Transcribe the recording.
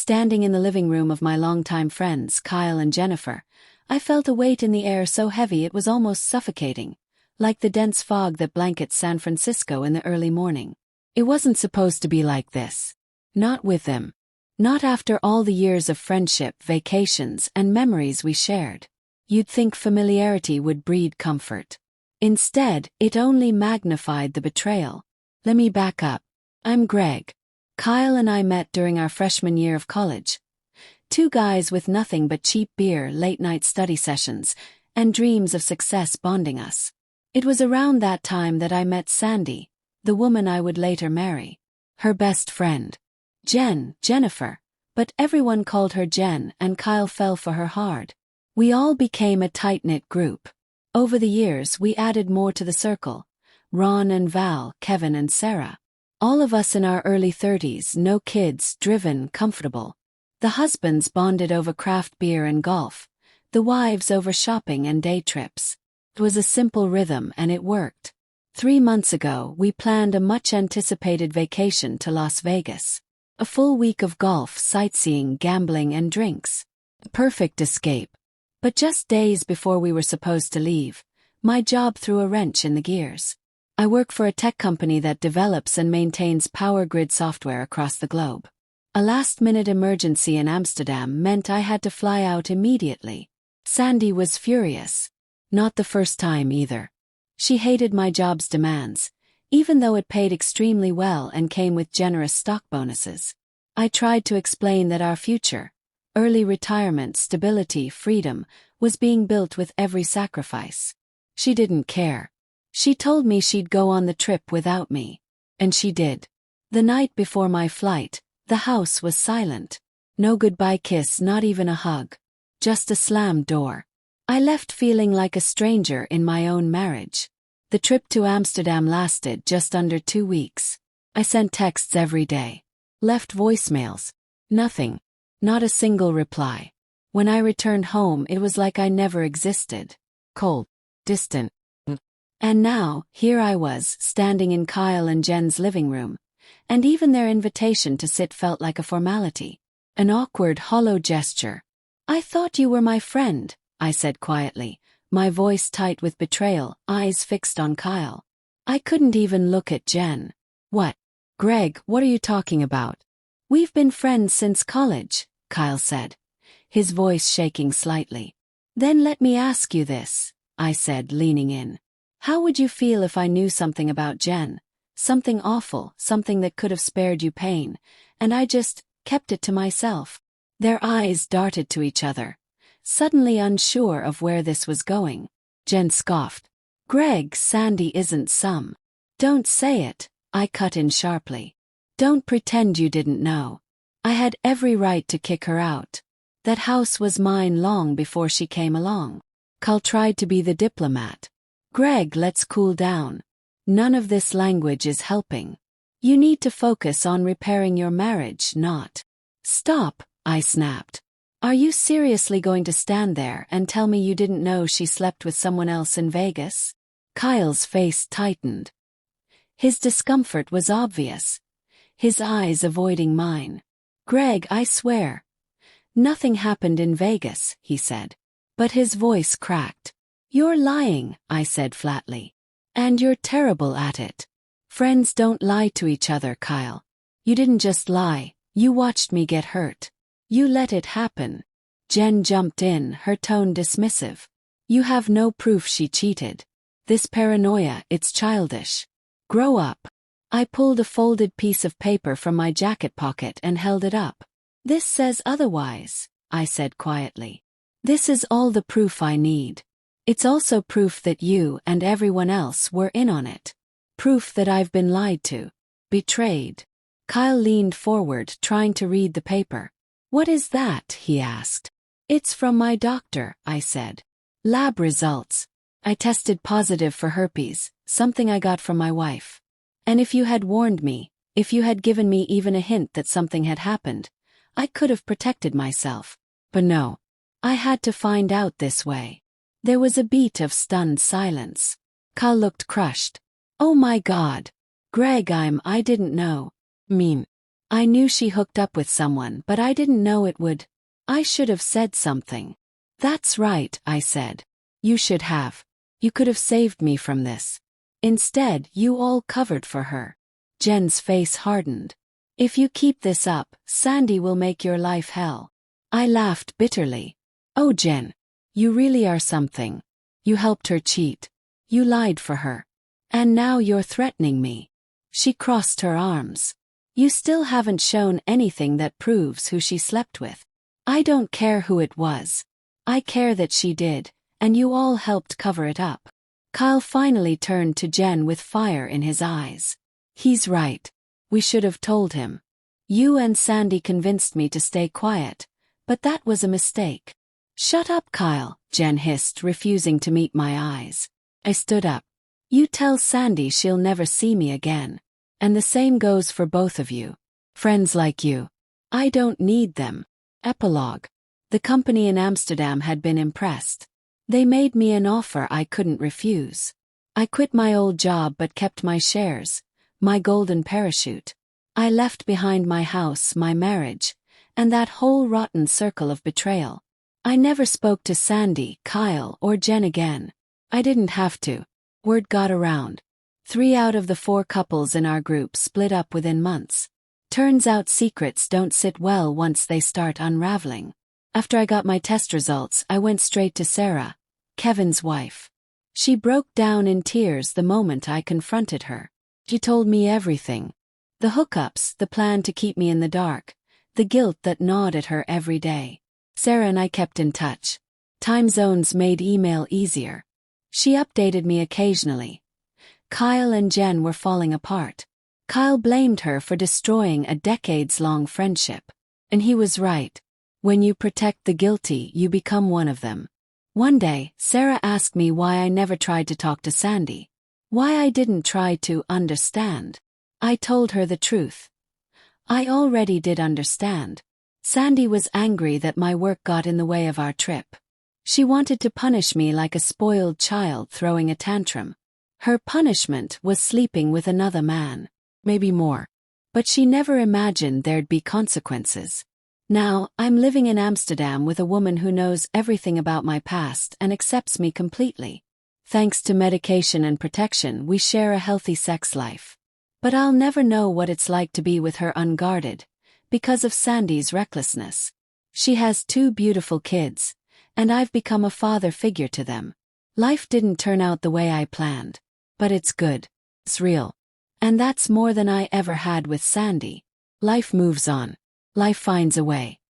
Standing in the living room of my longtime friends, Kyle and Jennifer, I felt a weight in the air so heavy it was almost suffocating, like the dense fog that blankets San Francisco in the early morning. It wasn't supposed to be like this. Not with them. Not after all the years of friendship, vacations, and memories we shared. You'd think familiarity would breed comfort. Instead, it only magnified the betrayal. Let me back up. I'm Greg. Kyle and I met during our freshman year of college. Two guys with nothing but cheap beer, late-night study sessions, and dreams of success bonding us. It was around that time that I met Sandy, the woman I would later marry. Her best friend. Jennifer. But everyone called her Jen, and Kyle fell for her hard. We all became a tight-knit group. Over the years, we added more to the circle. Ron and Val, Kevin and Sarah. All of us in our early 30s, no kids, driven, comfortable. The husbands bonded over craft beer and golf. The wives over shopping and day trips. It was a simple rhythm and it worked. 3 months ago, we planned a much-anticipated vacation to Las Vegas. A full week of golf, sightseeing, gambling and drinks. A perfect escape. But just days before we were supposed to leave, my job threw a wrench in the gears. I work for a tech company that develops and maintains power grid software across the globe. A last-minute emergency in Amsterdam meant I had to fly out immediately. Sandy was furious. Not the first time either. She hated my job's demands, even though it paid extremely well and came with generous stock bonuses. I tried to explain that our future, early retirement, stability, freedom, was being built with every sacrifice. She didn't care. She told me she'd go on the trip without me. And she did. The night before my flight, the house was silent. No goodbye kiss, not even a hug. Just a slammed door. I left feeling like a stranger in my own marriage. The trip to Amsterdam lasted just under 2 weeks. I sent texts every day. Left voicemails. Nothing. Not a single reply. When I returned home, it was like I never existed. Cold. Distant. And now, here I was, standing in Kyle and Jen's living room. And even their invitation to sit felt like a formality. An awkward, hollow gesture. "I thought you were my friend," I said quietly, my voice tight with betrayal, eyes fixed on Kyle. I couldn't even look at Jen. "What? Greg, what are you talking about?" "We've been friends since college," Kyle said, his voice shaking slightly. "Then let me ask you this," I said, leaning in. "How would you feel if I knew something about Jen? Something awful, something that could have spared you pain, and I just kept it to myself?" Their eyes darted to each other, suddenly unsure of where this was going. Jen scoffed. "Greg, Sandy isn't some." "Don't say it," I cut in sharply. "Don't pretend you didn't know. I had every right to kick her out. That house was mine long before she came along." Kyle tried to be the diplomat. "Greg, let's cool down. None of this language is helping. You need to focus on repairing your marriage, not..." "Stop," I snapped. "Are you seriously going to stand there and tell me you didn't know she slept with someone else in Vegas?" Kyle's face tightened. His discomfort was obvious, his eyes avoiding mine. "Greg, I swear. Nothing happened in Vegas," he said. But his voice cracked. "You're lying," I said flatly. "And you're terrible at it. Friends don't lie to each other, Kyle. You didn't just lie, you watched me get hurt. You let it happen." Jen jumped in, her tone dismissive. "You have no proof she cheated. This paranoia, it's childish. Grow up." I pulled a folded piece of paper from my jacket pocket and held it up. "This says otherwise," I said quietly. "This is all the proof I need. It's also proof that you and everyone else were in on it. Proof that I've been lied to. Betrayed." Kyle leaned forward, trying to read the paper. "What is that?" he asked. "It's from my doctor," I said. "Lab results. I tested positive for herpes, something I got from my wife. And if you had warned me, if you had given me even a hint that something had happened, I could have protected myself. But no. I had to find out this way." There was a beat of stunned silence. Kyle looked crushed. "Oh my God. Greg, I didn't know." I knew she hooked up with someone, but I didn't know it would. I should have said something. That's right, I said. You should have. You could have saved me from this. Instead, you all covered for her. Jen's face hardened. If you keep this up, Sandy will make your life hell. I laughed bitterly. Oh, Jen. You really are something. You helped her cheat. You lied for her. And now you're threatening me. She crossed her arms. You still haven't shown anything that proves who she slept with. I don't care who it was. I care that she did, and you all helped cover it up. Kyle finally turned to Jen with fire in his eyes. He's right. We should have told him. You and Sandy convinced me to stay quiet, but that was a mistake. Shut up, Kyle, Jen hissed, refusing to meet my eyes. I stood up. You tell Sandy she'll never see me again. And the same goes for both of you. Friends like you. I don't need them. Epilogue. The company in Amsterdam had been impressed. They made me an offer I couldn't refuse. I quit my old job but kept my shares, my golden parachute. I left behind my house, my marriage, and that whole rotten circle of betrayal. I never spoke to Sandy, Kyle, or Jen again. I didn't have to. Word got around. 3 out of the 4 couples in our group split up within months. Turns out secrets don't sit well once they start unraveling. After I got my test results, I went straight to Sarah, Kevin's wife. She broke down in tears the moment I confronted her. She told me everything. The hookups, the plan to keep me in the dark, the guilt that gnawed at her every day. Sarah and I kept in touch. Time zones made email easier. She updated me occasionally. Kyle and Jen were falling apart. Kyle blamed her for destroying a decades-long friendship. And he was right. When you protect the guilty, you become one of them. One day, Sarah asked me why I never tried to talk to Sandy. Why I didn't try to understand. I told her the truth. I already did understand. Sandy was angry that my work got in the way of our trip. She wanted to punish me like a spoiled child throwing a tantrum. Her punishment was sleeping with another man. Maybe more. But she never imagined there'd be consequences. Now, I'm living in Amsterdam with a woman who knows everything about my past and accepts me completely. Thanks to medication and protection, we share a healthy sex life. But I'll never know what it's like to be with her unguarded, because of Sandy's recklessness. She has 2 beautiful kids, and I've become a father figure to them. Life didn't turn out the way I planned. But it's good. It's real. And that's more than I ever had with Sandy. Life moves on. Life finds a way.